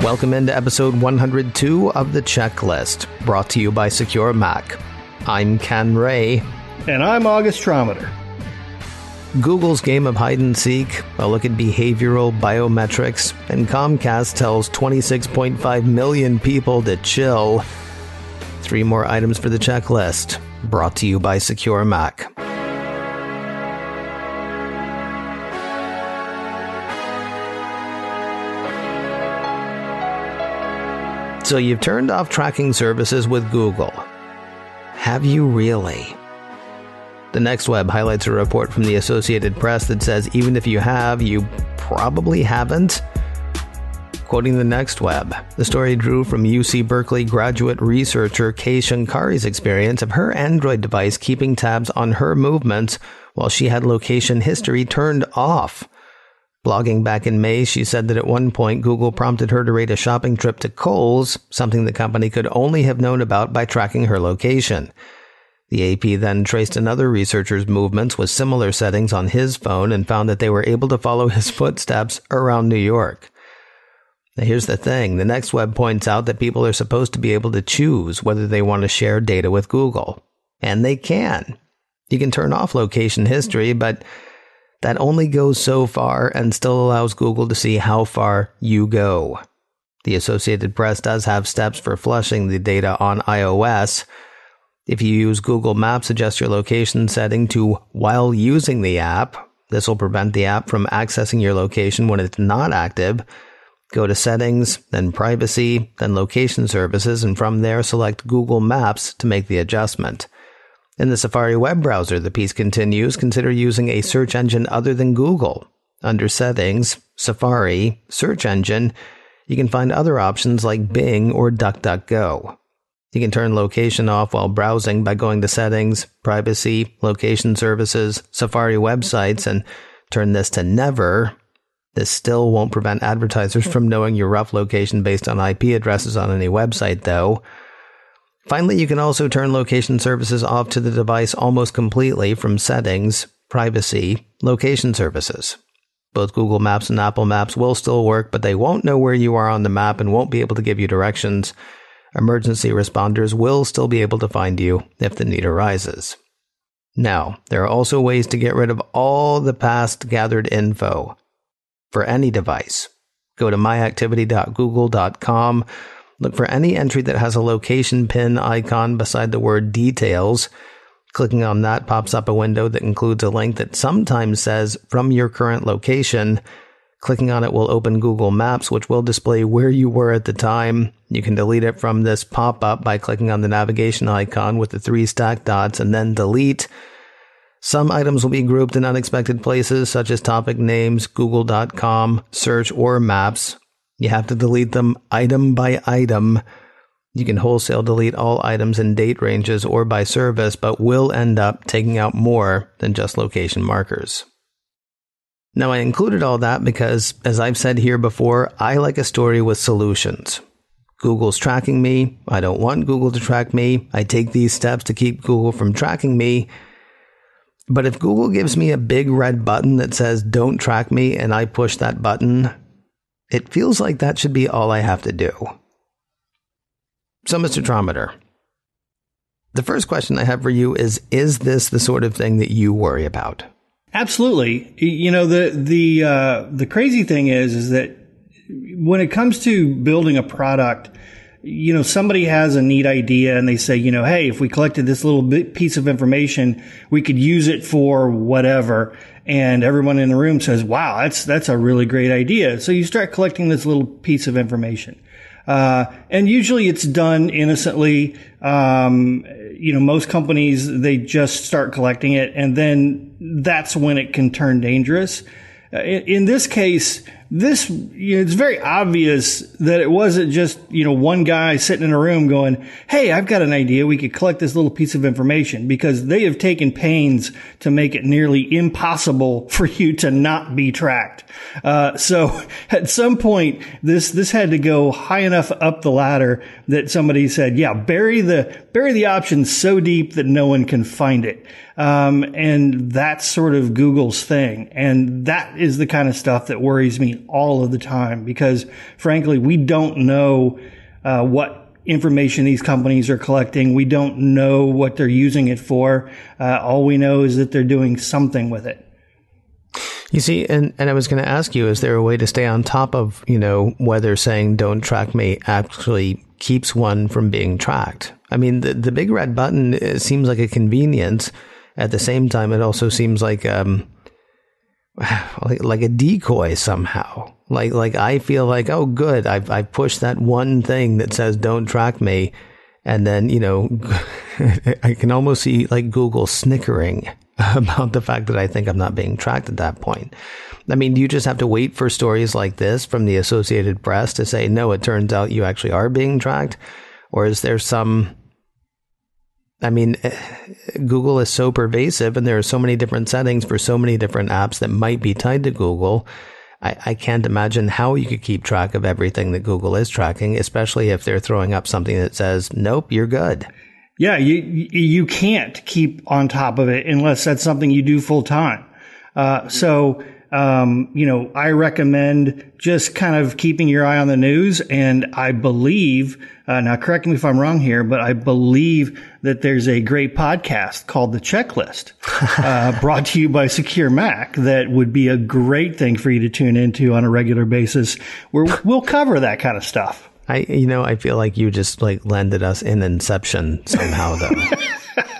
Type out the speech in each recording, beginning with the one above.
Welcome into episode 102 of The Checklist, brought to you by SecureMac. I'm Ken Ray. And I'm August Trometer. Google's game of hide-and-seek, a look at behavioral biometrics, and Comcast tells 26.5 million people to chill. 3 more items for the checklist, brought to you by SecureMac. So you've turned off tracking services with Google. Have you really? The Next Web highlights a report from the Associated Press that says even if you have, you probably haven't. Quoting the Next Web, the story drew from UC Berkeley graduate researcher Kay Shankari's experience of her Android device keeping tabs on her movements while she had location history turned off. Blogging back in May, she said that at one point Google prompted her to rate a shopping trip to Kohl's, something the company could only have known about by tracking her location. The AP then traced another researcher's movements with similar settings on his phone and found that they were able to follow his footsteps around New York. Now here's the thing. The Next Web points out that people are supposed to be able to choose whether they want to share data with Google. And they can. You can turn off location history, but that only goes so far and still allows Google to see how far you go. The Associated Press does have steps for flushing the data on iOS. If you use Google Maps, adjust your location setting to while using the app. This will prevent the app from accessing your location when it's not active. Go to Settings, then Privacy, then Location Services, and from there select Google Maps to make the adjustment. In the Safari web browser, the piece continues, consider using a search engine other than Google. Under Settings, Safari, Search Engine, you can find other options like Bing or DuckDuckGo. You can turn location off while browsing by going to Settings, Privacy, Location Services, Safari websites, and turn this to Never. This still won't prevent advertisers from knowing your rough location based on IP addresses on any website, though. Finally, you can also turn location services off to the device almost completely from Settings, Privacy, Location Services. Both Google Maps and Apple Maps will still work, but they won't know where you are on the map and won't be able to give you directions. Emergency responders will still be able to find you if the need arises. Now, there are also ways to get rid of all the past gathered info for any device. Go to myactivity.google.com. Look for any entry that has a location pin icon beside the word details. Clicking on that pops up a window that includes a link that sometimes says from your current location. Clicking on it will open Google Maps, which will display where you were at the time. You can delete it from this pop-up by clicking on the navigation icon with the 3 stacked dots and then delete. Some items will be grouped in unexpected places, such as topic names, google.com, search, or maps. You have to delete them item by item. You can wholesale delete all items in date ranges or by service, but will end up taking out more than just location markers. Now, I included all that because, as I've said here before, I like a story with solutions. Google's tracking me. I don't want Google to track me. I take these steps to keep Google from tracking me. But if Google gives me a big red button that says don't track me and I push that button, it feels like that should be all I have to do. So, Mr. Trometer, the first question I have for you is this the sort of thing that you worry about? Absolutely. You know, the crazy thing is that when it comes to building a product, you know, somebody has a neat idea and they say, you know, hey, if we collected this little piece of information, we could use it for whatever. And everyone in the room says, wow, that's a really great idea. So you start collecting this little piece of information. And usually it's done innocently. You know, most companies, they just start collecting it and then that's when it can turn dangerous. In this case, it's very obvious that it wasn't just, you know, one guy sitting in a room going, hey, I've got an idea. We could collect this little piece of information, because they have taken pains to make it nearly impossible for you to not be tracked. So at some point, this had to go high enough up the ladder that somebody said, yeah, bury the option so deep that no one can find it. And that's sort of Google's thing. And that is the kind of stuff that worries me using all of the time because, frankly, we don't know what information these companies are collecting. We don't know what they're using it for. All we know is that they're doing something with it. You see, and I was going to ask you, is there a way to stay on top of, whether saying don't track me actually keeps one from being tracked? I mean, the big red button seems like a convenience. At the same time, it also seems like a decoy somehow. Like I feel like, oh, good, I've pushed that one thing that says don't track me. And then, I can almost see like Google snickering about the fact that I think I'm not being tracked at that point. I mean, do you just have to wait for stories like this from the Associated Press to say, no, it turns out you actually are being tracked? Or is there some... I mean, Google is so pervasive and there are so many different settings for so many different apps that might be tied to Google. I can't imagine how you could keep track of everything that Google is tracking, especially if they're throwing up something that says, nope, you're good. Yeah, you can't keep on top of it unless that's something you do full time. I recommend just kind of keeping your eye on the news. And I believe, now correct me if I'm wrong here, but I believe that there's a great podcast called The Checklist, brought to you by SecureMac that would be a great thing for you to tune into on a regular basis where we'll cover that kind of stuff. I feel like you just landed us in Inception somehow, though.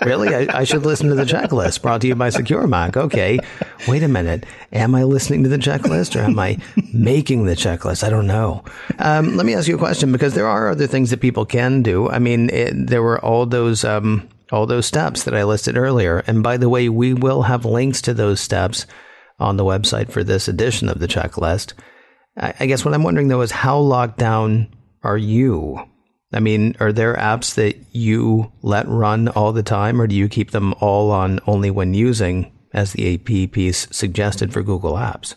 Really? I should listen to The Checklist, brought to you by SecureMac. Okay. Wait a minute. Am I listening to The Checklist or am I making the checklist? I don't know. Let me ask you a question, because there are other things that people can do. I mean, there were all those steps that I listed earlier. And by the way, we will have links to those steps on the website for this edition of The Checklist. I guess what I'm wondering, though, is how locked down are you? I mean, are there apps that you let run all the time, or do you keep them all on only when using, as the AP piece suggested for Google Apps?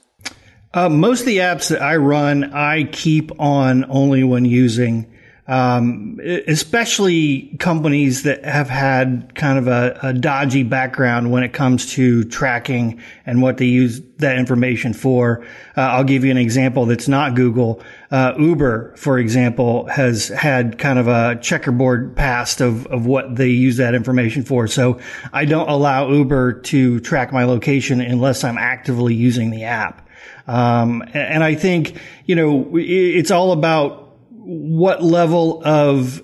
Most of the apps that I run, I keep on only when using, especially companies that have had kind of a dodgy background when it comes to tracking and what they use that information for. I'll give you an example that's not Google. Uber, for example, has had kind of a checkerboard past of what they use that information for. So I don't allow Uber to track my location unless I'm actively using the app. And I think, it's all about what level of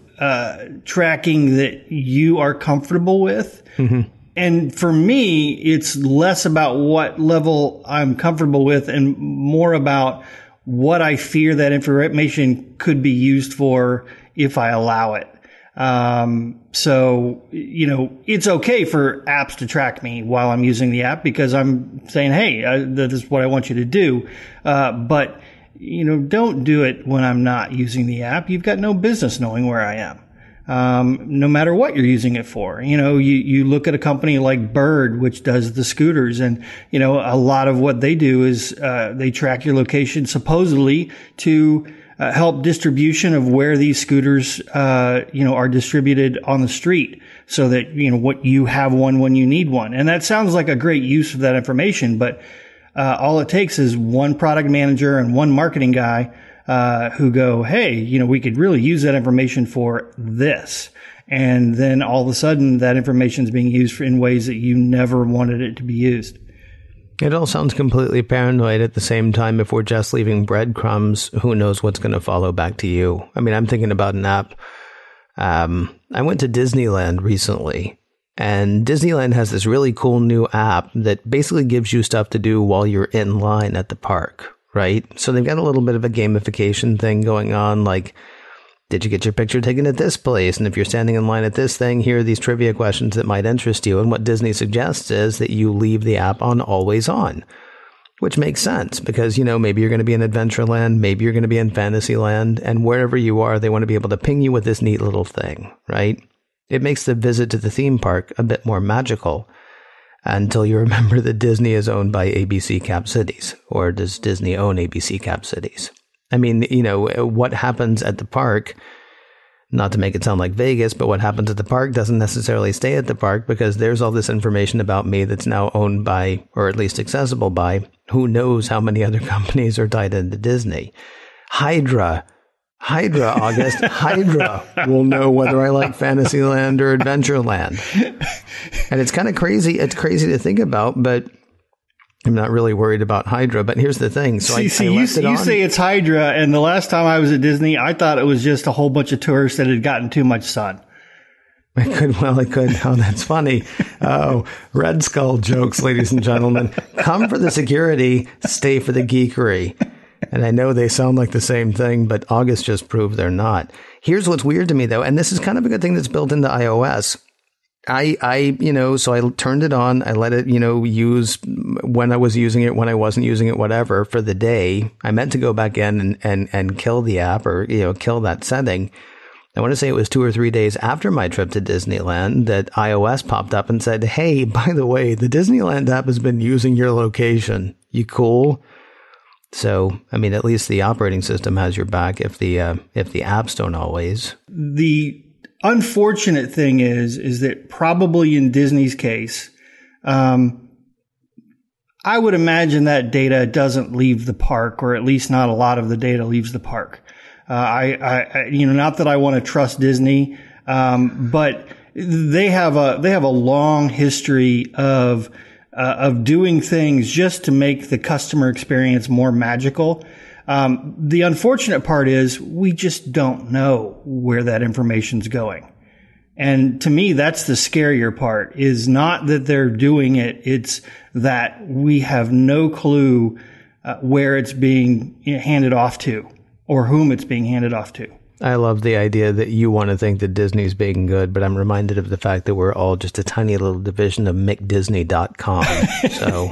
tracking that you are comfortable with. Mm-hmm. And for me, it's less about what level I'm comfortable with and more about what I fear that information could be used for if I allow it. It's okay for apps to track me while I'm using the app because I'm saying, hey, this is what I want you to do. But don't do it when I'm not using the app. You've got no business knowing where I am. No matter what you're using it for. You look at a company like Bird, which does the scooters, and, a lot of what they do is, they track your location supposedly to, help distribution of where these scooters, are distributed on the street so that, what you have one when you need one. And that sounds like a great use of that information, but, all it takes is one product manager and one marketing guy, who go, hey, we could really use that information for this. And then all of a sudden that information is being used in ways that you never wanted it to be used. It all sounds completely paranoid. At the same time, if we're just leaving breadcrumbs, who knows what's going to follow back to you? I mean, I'm thinking about an app. I went to Disneyland recently, and Disneyland has this really cool new app that basically gives you stuff to do while you're in line at the park. Right? So they've got a little bit of a gamification thing going on, like, did you get your picture taken at this place? And if you're standing in line at this thing, here are these trivia questions that might interest you. And what Disney suggests is that you leave the app on always on, which makes sense because, maybe you're going to be in Adventureland, maybe you're going to be in Fantasyland, and wherever you are, they want to be able to ping you with this neat little thing, right? It makes the visit to the theme park a bit more magical. Until you remember that Disney is owned by ABC Cap Cities. Or does Disney own ABC Cap Cities? I mean, what happens at the park Not to make it sound like Vegas, but what happens at the park doesn't necessarily stay at the park, because there's all this information about me that's now owned by, or at least accessible by, who knows how many other companies are tied into Disney. Hydra, August, Hydra will know whether I like Fantasyland or Adventureland. And it's kind of crazy. It's crazy to think about, but I'm not really worried about Hydra. But here's the thing. So you say it's Hydra, and the last time I was at Disney, I thought it was just a whole bunch of tourists that had gotten too much sun. It could. Oh, that's funny. Oh, Red Skull jokes, ladies and gentlemen. Come for the security, stay for the geekery. And I know they sound like the same thing, but August just proved they're not. Here's what's weird to me, though, and this is kind of a good thing that's built into iOS. So I turned it on. I let it, use when I was using it, when I wasn't using it, whatever, for the day. I meant to go back in and kill the app, or, kill that setting. I want to say it was 2 or 3 days after my trip to Disneyland that iOS popped up and said, hey, by the way, the Disneyland app has been using your location. You cool? So, I mean, at least the operating system has your back if the apps don't always. The unfortunate thing is that probably in Disney's case, I would imagine that data doesn't leave the park, or at least not a lot of the data leaves the park. Not that I want to trust Disney, but they have a long history of doing things just to make the customer experience more magical. The unfortunate part is we just don't know where that information's going. And to me, that's the scarier part, is not that they're doing it. It's that we have no clue where it's being handed off to, or whom it's being handed off to. I love the idea that you want to think that Disney's being good, but I'm reminded of the fact that we're all just a tiny little division of McDisney.com. So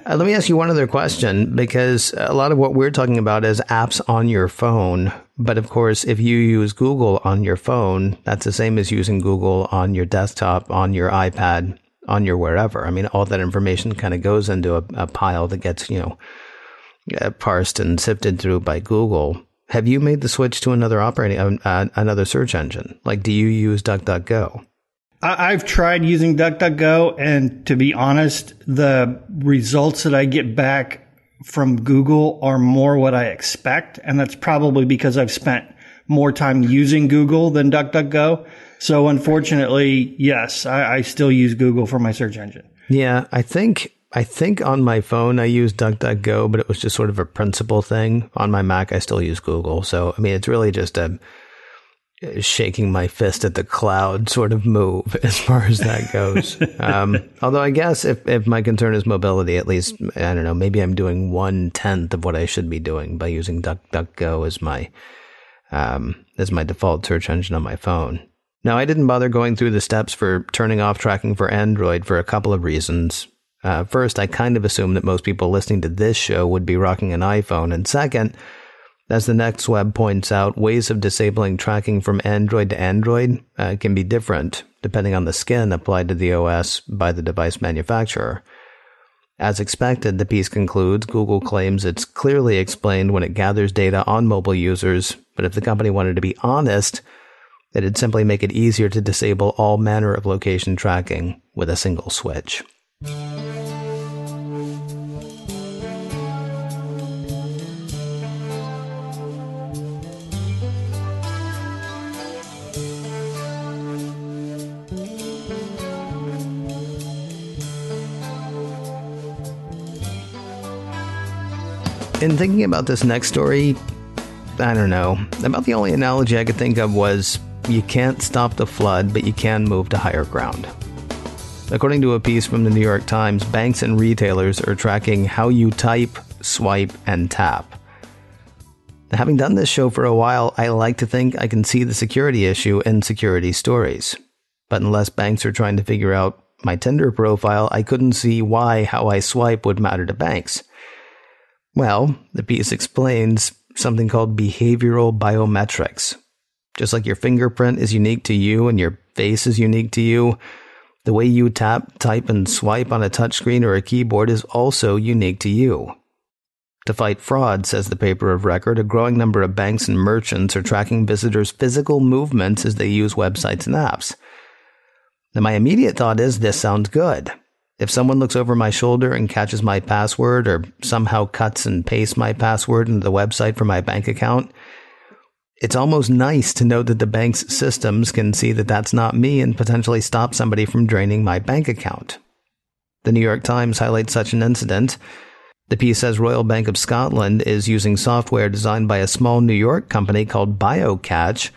let me ask you one other question, because a lot of what we're talking about is apps on your phone. But of course, if you use Google on your phone, that's the same as using Google on your desktop, on your iPad, on your wherever. I mean, all that information kind of goes into a pile that gets, parsed and sifted through by Google. Have you made the switch to another another search engine? Like, do you use DuckDuckGo? I've tried using DuckDuckGo, and to be honest, the results that I get back from Google are more what I expect. And that's probably because I've spent more time using Google than DuckDuckGo. So unfortunately, yes, I still use Google for my search engine. Yeah, I think on my phone I use DuckDuckGo, but it was just sort of a principle thing. On my Mac, I still use Google. So, I mean, it's really just a shaking my fist at the cloud sort of move as far as that goes. Although I guess if my concern is mobility, at least, I don't know, maybe I'm doing 1/10 of what I should be doing by using DuckDuckGo as my default search engine on my phone. Now, I didn't bother going through the steps for turning off tracking for Android for a couple of reasons. First, I kind of assumed that most people listening to this show would be rocking an iPhone. And second, as the next web points out, ways of disabling tracking from Android to Android can be different depending on the skin applied to the OS by the device manufacturer. As expected, the piece concludes, Google claims it's clearly explained when it gathers data on mobile users, but if the company wanted to be honest, it'd simply make it easier to disable all manner of location tracking with a single switch. In thinking about this next story, I don't know. About the only analogy I could think of was, you can't stop the flood, but you can move to higher ground. According to a piece from the New York Times, banks and retailers are tracking how you type, swipe, and tap. Having done this show for a while, I like to think I can see the security issue in security stories. But unless banks are trying to figure out my Tinder profile, I couldn't see why how I swipe would matter to banks. Well, the piece explains something called behavioral biometrics. Just like your fingerprint is unique to you and your face is unique to you, the way you tap, type, and swipe on a touchscreen or a keyboard is also unique to you. To fight fraud, says the paper of record, a growing number of banks and merchants are tracking visitors' physical movements as they use websites and apps. Now, my immediate thought is this sounds good. If someone looks over my shoulder and catches my password or somehow cuts and pastes my password into the website for my bank account, it's almost nice to know that the bank's systems can see that that's not me and potentially stop somebody from draining my bank account. The New York Times highlights such an incident. The piece says Royal Bank of Scotland is using software designed by a small New York company called Biometrics.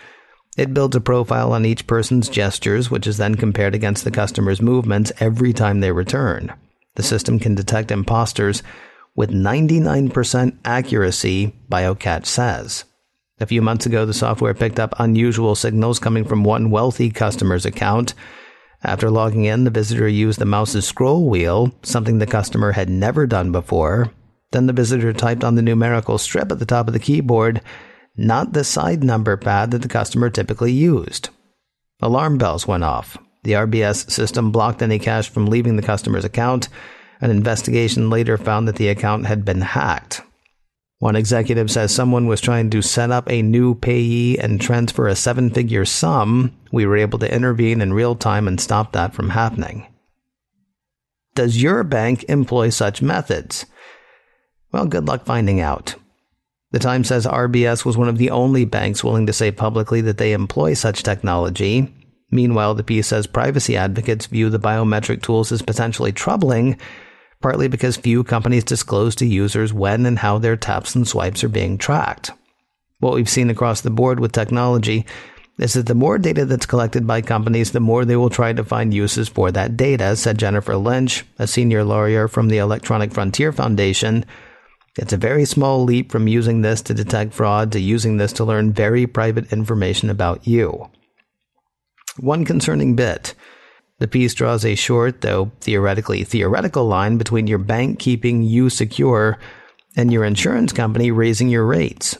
It builds a profile on each person's gestures, which is then compared against the customer's movements every time they return. The system can detect imposters with 99% accuracy, Biometrics says. A few months ago, the software picked up unusual signals coming from one wealthy customer's account. After logging in, the visitor used the mouse's scroll wheel, something the customer had never done before. Then the visitor typed on the numerical strip at the top of the keyboard, not the side number pad that the customer typically used. Alarm bells went off. The RBS system blocked any cash from leaving the customer's account. An investigation later found that the account had been hacked. One executive says someone was trying to set up a new payee and transfer a 7-figure sum. We were able to intervene in real time and stop that from happening. Does your bank employ such methods? Well, good luck finding out. The Times says RBS was one of the only banks willing to say publicly that they employ such technology. Meanwhile, the piece says privacy advocates view the biometric tools as potentially troubling, partly because few companies disclose to users when and how their taps and swipes are being tracked. What we've seen across the board with technology is that the more data that's collected by companies, the more they will try to find uses for that data, said Jennifer Lynch, a senior lawyer from the Electronic Frontier Foundation. It's a very small leap from using this to detect fraud to using this to learn very private information about you. One concerning bit. The piece draws a short, though theoretical line between your bank keeping you secure and your insurance company raising your rates.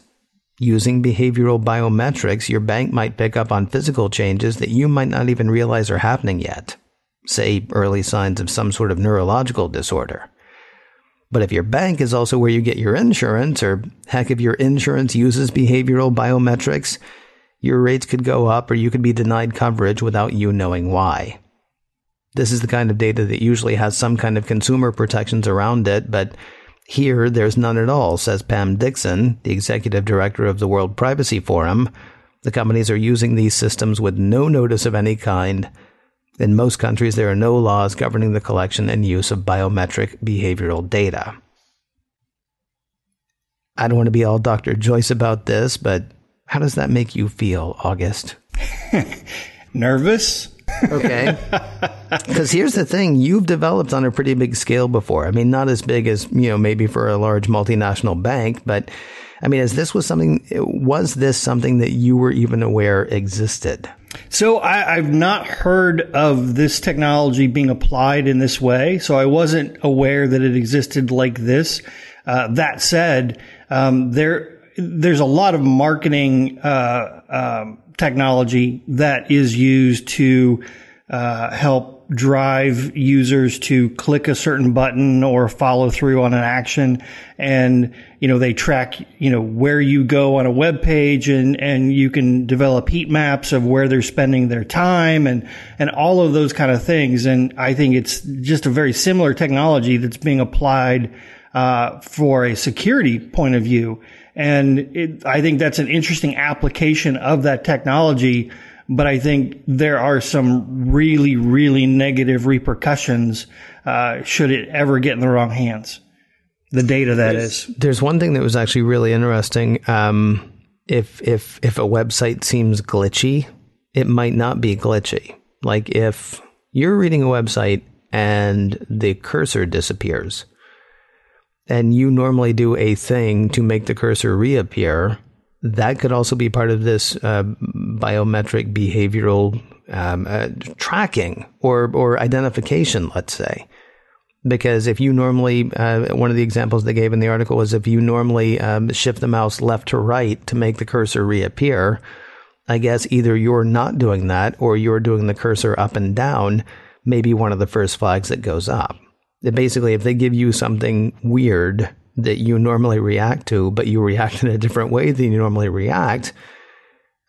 Using behavioral biometrics, your bank might pick up on physical changes that you might not even realize are happening yet. Say, early signs of some sort of neurological disorder. But if your bank is also where you get your insurance, or heck, if your insurance uses behavioral biometrics, your rates could go up or you could be denied coverage without you knowing why. This is the kind of data that usually has some kind of consumer protections around it, but here there's none at all, says Pam Dixon, the executive director of the World Privacy Forum. The companies are using these systems with no notice of any kind. In most countries, there are no laws governing the collection and use of biometric behavioral data. I don't want to be all Dr. Joyce about this, but how does that make you feel, August? Nervous. Okay. Because here's the thing, you've developed on a pretty big scale before. I mean, not as big as, maybe for a large multinational bank, but I mean, was this something that you were even aware existed? So I've not heard of this technology being applied in this way, so I wasn't aware that it existed like this. That said, there's a lot of marketing technology that is used to help drive users to click a certain button or follow through on an action. And, they track, where you go on a web page, and you can develop heat maps of where they're spending their time and all of those kind of things. And I think it's just a very similar technology that's being applied for a security point of view. And I think that's an interesting application of that technology. But I think there are some really, really negative repercustions should it ever get in the wrong hands. The data, that is. There's one thing that was actually really interesting. If a website seems glitchy, it might not be glitchy. Like if you're reading a website and the cursor disappears, and you normally do a thing to make the cursor reappear, that could also be part of this biometric behavioral tracking or identification, let's say. Because if you normally, one of the examples they gave in the article was if you normally shift the mouse left to right to make the cursor reappear, I guess either you're not doing that or you're doing the cursor up and down, maybe one of the first flags that goes up. Basically, if they give you something weird that you normally react to, but you react in a different way than you normally react,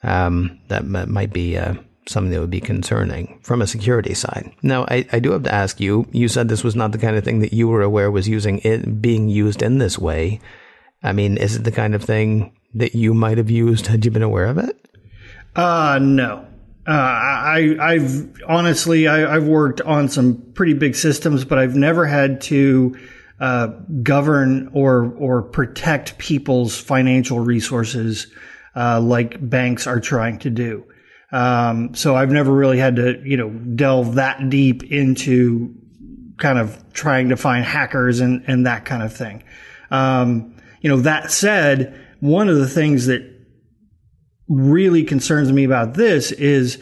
that might be something that would be concerning from a security side. Now, I do have to ask you, you said this was not the kind of thing that you were aware was being used in this way. I mean, is it the kind of thing that you might have used had you been aware of it? No. I've honestly worked on some pretty big systems, but I've never had to govern or protect people's financial resources like banks are trying to do. So I've never really had to, delve that deep into kind of trying to find hackers and that kind of thing. That said, one of the things that really concerns me about this is,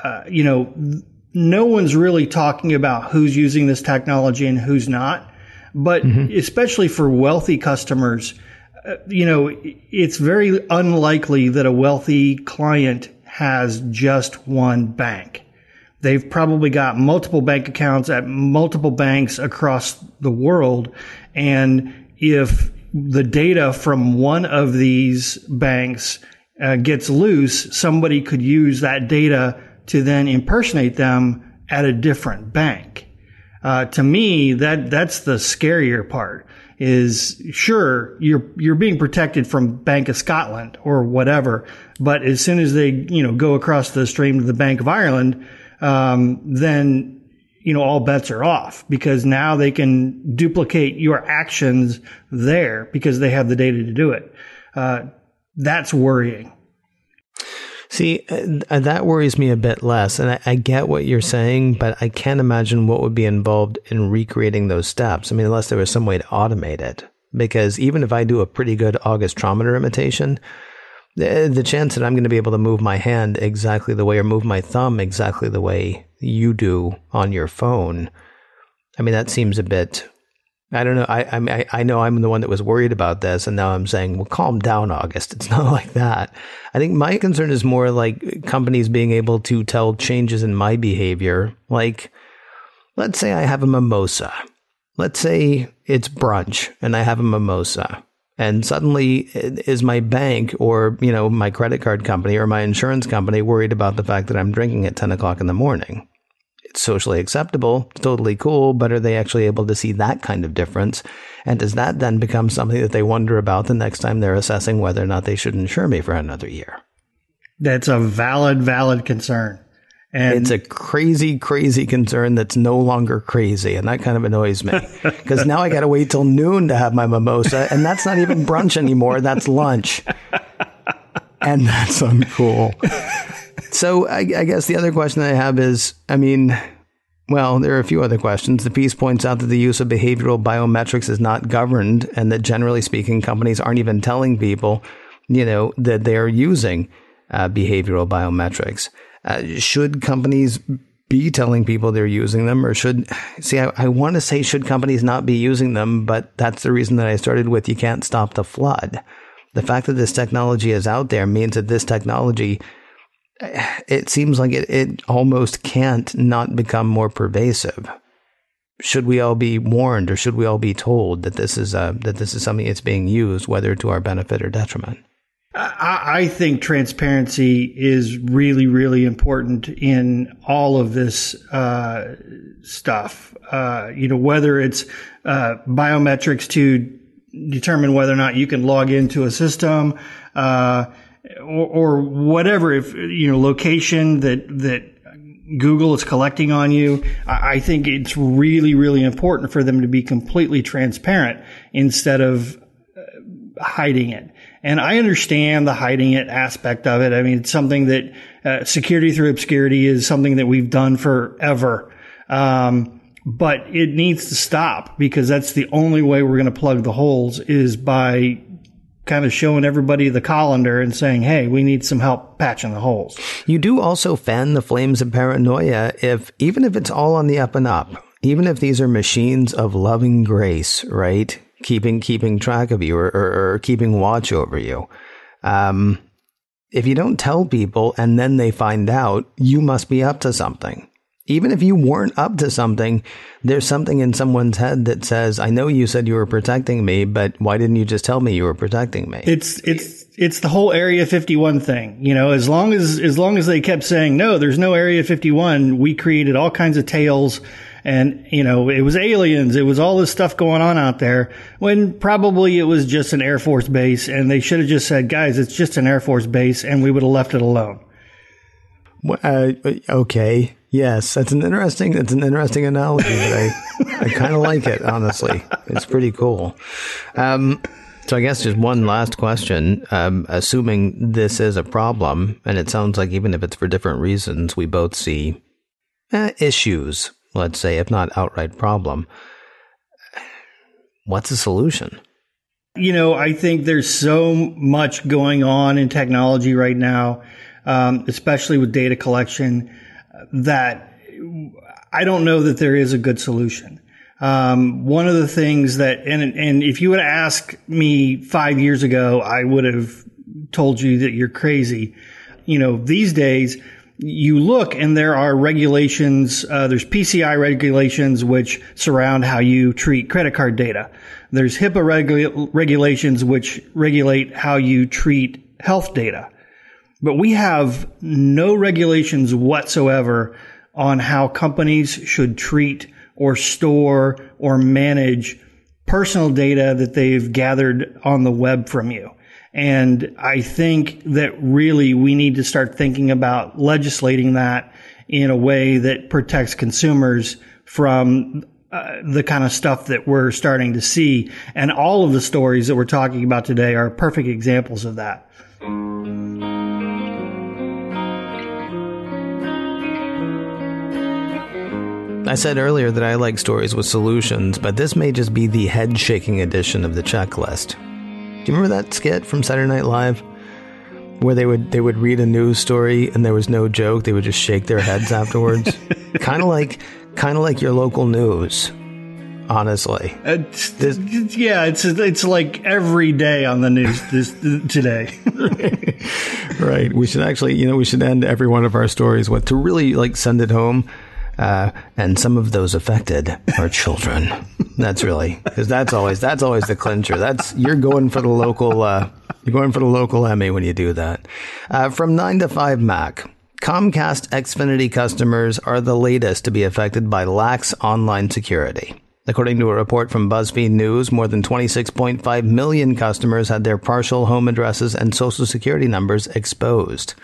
no one's really talking about who's using this technology and who's not. But especially for wealthy customers, it's very unlikely that a wealthy client has just one bank. They've probably got multiple bank accounts at multiple banks across the world. And if the data from one of these banks gets loose, somebody could use that data to then impersonate them at a different bank. To me, that's the scarier part. Is sure you're being protected from Bank of Scotland or whatever, but as soon as they go across the stream to the Bank of Ireland, then all bets are off, because now they can duplicate your actions there because they have the data to do it. That's worrying. See, that worries me a bit less, and I get what you're saying, but I can't imagine what would be involved in recreating those steps. I mean, unless there was some way to automate it. Because even if I do a pretty good augustrometer imitation, the chance that I'm going to be able to move my hand exactly the way, or move my thumb exactly the way you do on your phone, I mean, that seems a bit... I don't know. I know I'm the one that was worried about this, and now I'm saying, well, calm down, August. It's not like that. I think my concern is more like companies being able to tell changes in my behavior. Like, let's say I have a mimosa. Let's say it's brunch and I have a mimosa, and suddenly is my bank or, my credit card company or my insurance company worried about the fact that I'm drinking at 10 o'clock in the morning? It's socially acceptable, it's totally cool, but are they actually able to see that kind of difference? And does that then become something that they wonder about the next time they're assessing whether or not they should insure me for another year? That's a valid concern. And it's a crazy concern that's no longer crazy, and that kind of annoys me. Because now I got to wait till noon to have my mimosa, and that's not even brunch anymore, that's lunch. And that's uncool. So I guess the other question I have is, there are a few other questions. The piece points out that the use of behavioral biometrics is not governed, and that generally speaking, companies aren't even telling people, that they're using behavioral biometrics. Should companies be telling people they're using them, or I want to say, should companies not be using them? But that's the reason that I started with, you can't stop the flood. The fact that this technology is out there means that this technology, it seems like it almost can't not become more pervasive. Should we all be warned, or should we all be told that this is something that's being used, whether to our benefit or detriment? I think transparency is really, really important in all of this stuff. Whether it's biometrics to determine whether or not you can log into a system, or whatever, if location that Google is collecting on you. I think it's really, really important for them to be completely transparent instead of hiding it. And I understand the hiding it aspect of it. I mean, it's something that security through obscurity is something that we've done forever. But it needs to stop, because that's the only way we're going to plug the holes, is by kind of showing everybody the colander and saying, hey, we need some help patching the holes. You do also fan the flames of paranoia even if it's all on the up and up, even if these are machines of loving grace, right? Keeping track of you or keeping watch over you. If you don't tell people and then they find out, you must be up to something. Even if you weren't up to something, there's something in someone's head that says, I know you said you were protecting me, but why didn't you just tell me you were protecting me? It's the whole Area 51 thing. As long as they kept saying, no, there's no Area 51, we created all kinds of tales. And, it was aliens. It was all this stuff going on out there when probably it was just an Air Force base. And they should have just said, guys, it's just an Air Force base. And we would have left it alone. Okay. Yes. That's an interesting analogy, but I kind of like it, honestly. It's pretty cool. So I guess just one last question. Assuming this is a problem, and it sounds like even if it's for different reasons, we both see issues, let's say, if not outright problem. What's the solution? I think there's so much going on in technology right now, especially with data collection, that I don't know that there is a good solution. One of the things that, and if you would have asked me 5 years ago, I would have told you that you're crazy. These days you look and there are regulations, there's PCI regulations which surround how you treat credit card data. There's HIPAA regulations which regulate how you treat health data. But we have no regulations whatsoever on how companies should treat or store or manage personal data that they've gathered on the web from you. And I think that really we need to start thinking about legislating that in a way that protects consumers from the kind of stuff that we're starting to see. And all of the stories that we're talking about today are perfect examples of that. I said earlier that I like stories with solutions, but this may just be the head-shaking edition of the checklist. Do you remember that skit from Saturday Night Live where they would read a news story and there was no joke? They would just shake their heads afterwards. kind of like your local news. Honestly, it's like every day on the news today. Right. We should actually, we should end every one of our stories with to really send it home. And some of those affected are children. That's really, because that's always the clincher. You're going for the local Emmy when you do that. From 9 to 5 Mac, Comcast Xfinity customers are the latest to be affected by lax online security. According to a report from BuzzFeed News, more than 26.5 million customers had their partial home addresses and social security numbers exposed.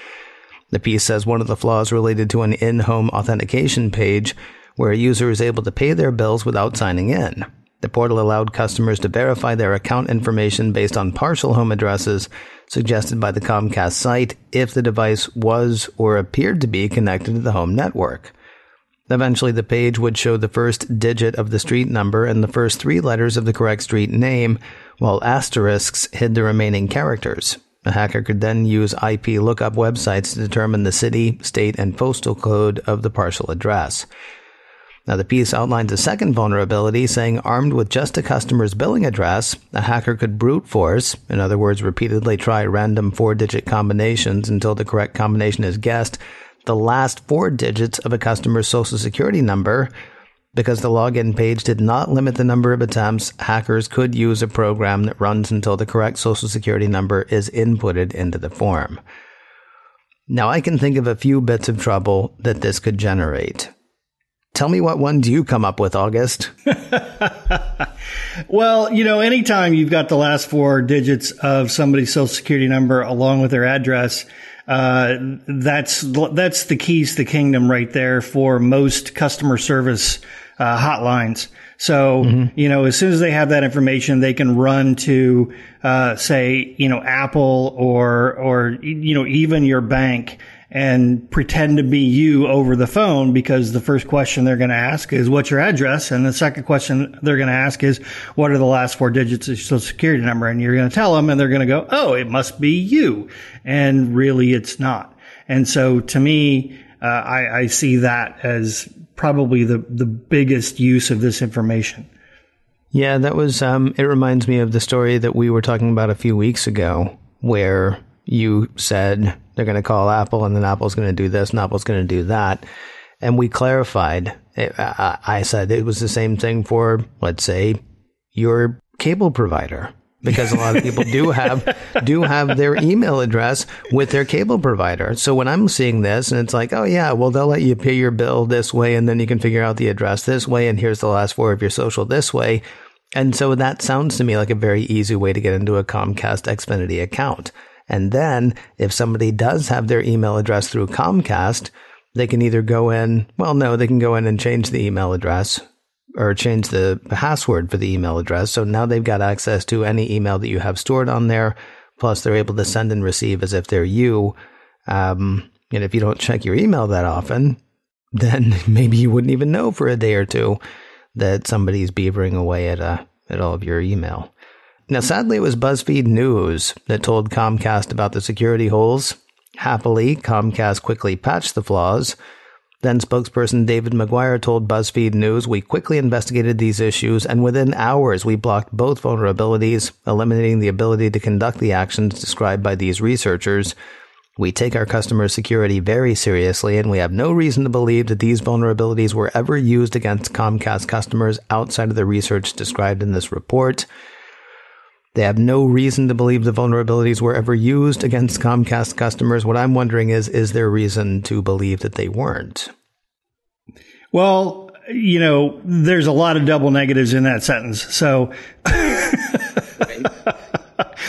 The piece says one of the flaws related to an in-home authentication page where a user is able to pay their bills without signing in. The portal allowed customers to verify their account information based on partial home addresses suggested by the Comcast site if the device was or appeared to be connected to the home network. Eventually, the page would show the first digit of the street number and the first 3 letters of the correct street name, while asterisks hid the remaining characters. A hacker could then use IP lookup websites to determine the city, state, and postal code of the partial address. Now, the piece outlines a second vulnerability, saying armed with just a customer's billing address, a hacker could brute force, in other words, repeatedly try random 4-digit combinations until the correct combination is guessed, the last 4 digits of a customer's social security number. Because the login page did not limit the number of attempts, hackers could use a program that runs until the correct social security number is inputted into the form. Now, I can think of a few bits of trouble that this could generate. Tell me what one do you come up with, August? Well, anytime you've got the last 4 digits of somebody's social security number along with their address, that's the keys to the kingdom right there for most customer service hotlines. So, as soon as they have that information, they can run to, say, Apple or even your bank and pretend to be you over the phone, because the first question they're going to ask is, what's your address? And the second question they're going to ask is, what are the last 4 digits of your social security number? And you're going to tell them, and they're going to go, oh, it must be you. And really it's not. And so to me, I see that as probably the biggest use of this information. Yeah, that was, it reminds me of the story that we were talking about a few weeks ago, where you said they're going to call Apple and then Apple's going to do this and Apple's going to do that. And we clarified. I said it was the same thing for, let's say, your cable provider, because a lot of people do have their email address with their cable provider. So when I'm seeing this and it's like, oh yeah, well, they'll let you pay your bill this way, and then you can figure out the address this way, and here's the last four of your social this way. And so that sounds to me like a very easy way to get into a Comcast Xfinity account. And then if somebody does have their email address through Comcast, they can either go in, they can go in and change the email address or change the password for the email address. So now they've got access to any email that you have stored on there. Plus they're able to send and receive as if they're you. And if you don't check your email that often, then maybe you wouldn't even know for a day or two that somebody's beavering away at all of your email. Now, sadly, it was BuzzFeed News that told Comcast about the security holes. Happily, Comcast quickly patched the flaws. Then spokesperson David McGuire told BuzzFeed News, "We quickly investigated these issues, and within hours we blocked both vulnerabilities, eliminating the ability to conduct the actions described by these researchers. We take our customer security very seriously, and we have no reason to believe that these vulnerabilities were ever used against Comcast customers outside of the research described in this report. They have no reason to believe the vulnerabilities were ever used against Comcast customers." What I'm wondering is there reason to believe that they weren't? Well, there's a lot of double negatives in that sentence. So,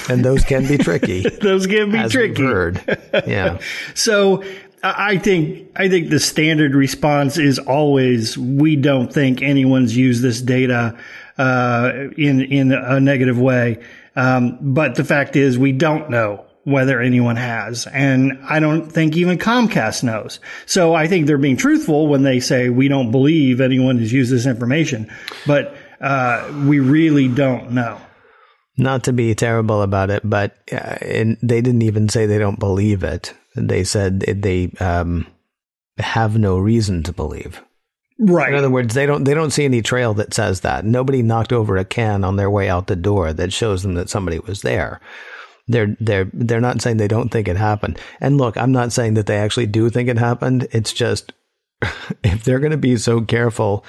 and those can be tricky. Those can be tricky. We've heard. Yeah. So I think the standard response is always, we don't think anyone's used this data in a negative way. But the fact is, we don't know whether anyone has. And I don't think even Comcast knows. So I think they're being truthful when they say we don't believe anyone has used this information. But we really don't know. Not to be terrible about it, but they didn't even say they don't believe it. They said they have no reason to believe. Right. In other words, they don't see any trail that says that. Nobody knocked over a can on their way out the door that shows them that somebody was there. They're not saying they don't think it happened. And look, I'm not saying that they actually do think it happened. It's just, if they're going to be so careful,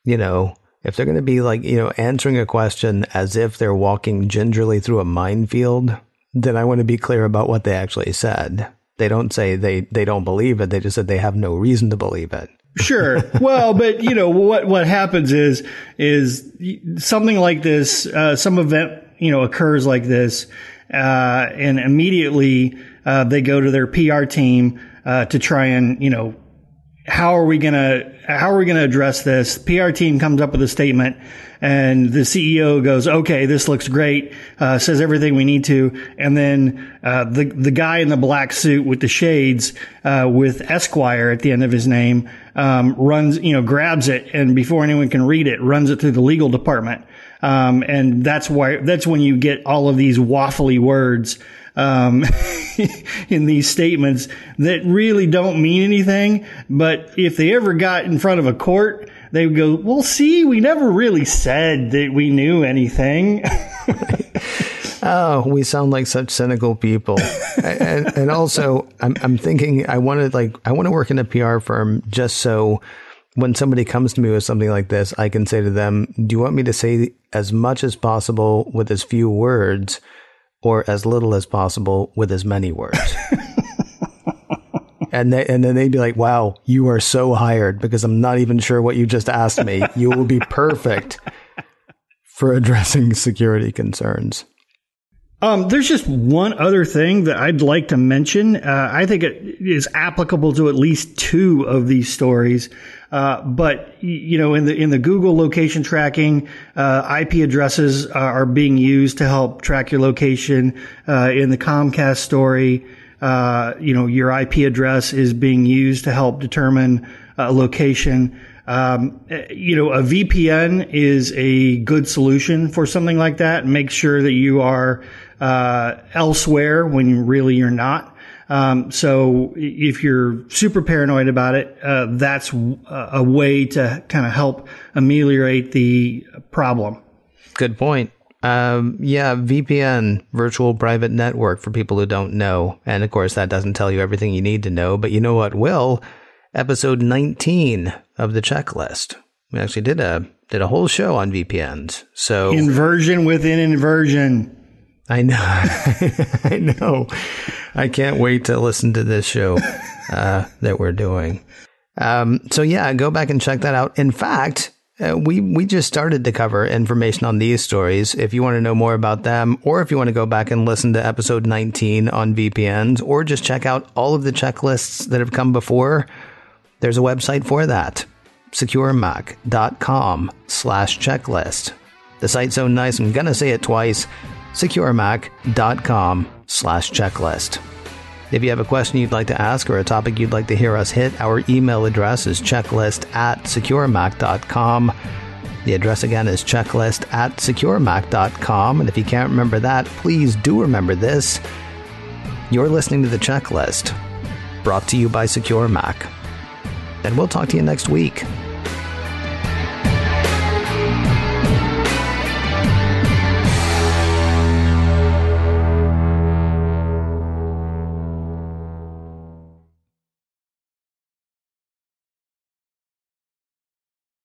if they're going to be like, answering a question as if they're walking gingerly through a minefield, then I want to be clear about what they actually said. They don't say they don't believe it. They just said they have no reason to believe it. Sure. Well, but what happens is something like this, some event, occurs like this, and immediately, they go to their PR team, to try and, how are we going to address this? The PR team comes up with a statement, and the CEO goes, "Okay, this looks great," says everything we need to. And then, the guy in the black suit with the shades, with Esquire at the end of his name, runs, grabs it, and before anyone can read it, runs it through the legal department. And that's when you get all of these waffly words, in these statements that really don't mean anything. But if they ever got in front of a court, they would go, "Well, see, we never really said that we knew anything." Oh, we sound like such cynical people. and also, I'm thinking I want to work in a PR firm just so when somebody comes to me with something like this, I can say to them, "Do you want me to say as much as possible with as few words, or as little as possible with as many words?" And then they'd be like, "Wow, you are so hired, because I'm not even sure what you just asked me. You will be perfect for addressing security concerns." There's just one other thing that I'd like to mention. I think it is applicable to at least two of these stories. But in the Google location tracking, IP addresses are being used to help track your location. In the Comcast story, your IP address is being used to help determine location. A VPN is a good solution for something like that. Make sure that you are elsewhere when really you're not. So if you're super paranoid about it, that's a way to kind of help ameliorate the problem. Good point. VPN, virtual private network, for people who don't know. And of course, that doesn't tell you everything you need to know, but you know what will? episode 19 of the checklist. We actually did a whole show on VPNs. So inversion within inversion. I know. I know. I can't wait to listen to this show that we're doing. So yeah, go back and check that out. In fact, we just started to cover information on these stories. If you want to know more about them, or if you want to go back and listen to episode 19 on VPNs, or just check out all of the checklists that have come before, there's a website for that. SecureMac.com/checklist. The site's so nice, I'm going to say it twice. SecureMac.com/checklist. If you have a question you'd like to ask or a topic you'd like to hear us hit, our email address is checklist@securemac.com. The address again is checklist@securemac.com. And if you can't remember that, please do remember this. You're listening to The Checklist, brought to you by SecureMac. And we'll talk to you next week.